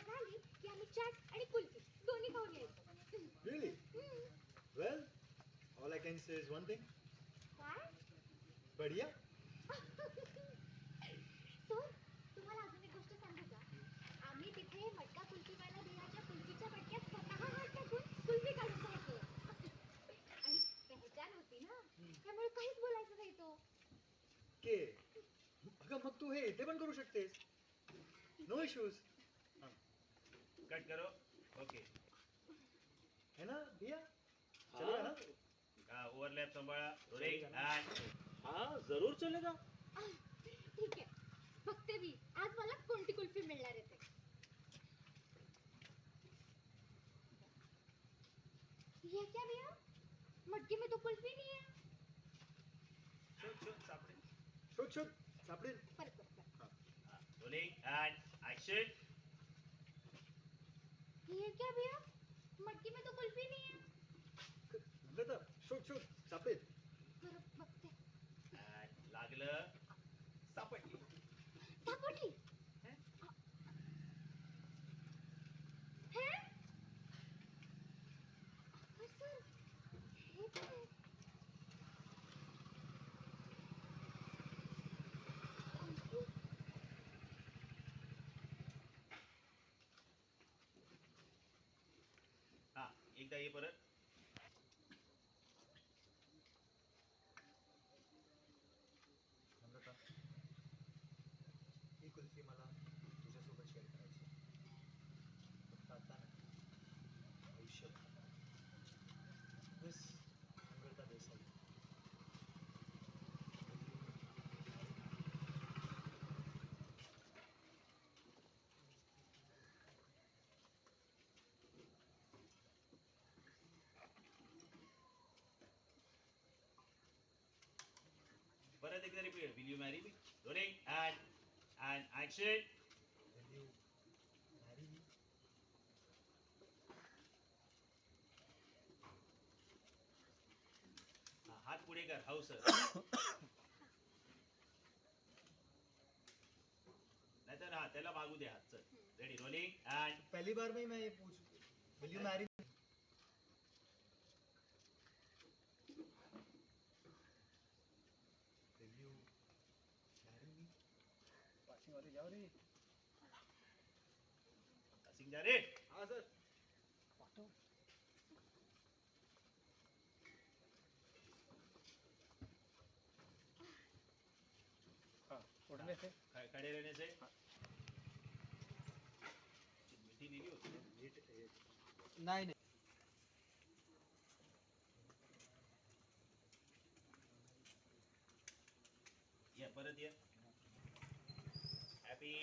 झाली की आम्ही चाट आणि कुल्फी दोन्ही खाऊन यायचो. Really? Well, all I can say is one thing. काय? Badhiya? सर, तुम्हाला अजून एक गोष्ट सांगू का? आम्ही तिथे मटका कुल्फीवाला भैयाच्या कुल्फीच्या मटक्यात स्वतः हात टाकून कुल्फी काढून खायचो. आणि पहचान होती ना, त्यामुळे काहीच बोलायचं नाही तो. के अगं मग तू हे इथे पण करू शकतेस. No issues. कट करो. ओके. है ना भैया? चलेगा ना? ओव्हरलॅप सांभाळा. रोलिंग अँड हाँ जरूर चलेगा. ठीक आहे, बघते मी आज मला कोणती कुल्फी मिळणार आहे ते. ये क्या भैया? मटकी में तो कुल्फी नहीं है. शोध शोध सापडे. शोध शोध सापडेल. परत परत परत. Rolling and action. ये क्या भैया? मटकी में तो कुल्फी नहीं है. म्हणलं तर शोध शोध सापडेल. परत बघते. लागलं. सापडली. सापडली. हे? सर, हे काय? कुल्फी? हा एकदा ये परत. नम्रता, ही कुल्फी मला तुझ्यासोबत शेअर करायची. फक्त आता नाही, आयुष्यभर. बस नम्रता देसाई. परत एकदा repeat. Will you marry me? Rolling and action. Will you marry me? हात पुढे कर. How sir. नाहीतर हा त्याला मागू दे हात. चल रेडी. रोलिंग अँड पहली बार में ही मैं ये पूछ. Will you marry me? Will you marry me? Passing वाले जाओ रे. सिंग जा रे. हाँ सर. पाठव. हाँ उड़ने से. खडे रहने से. मिठी दिली होती. नाही नाही. या परत या. हॅपी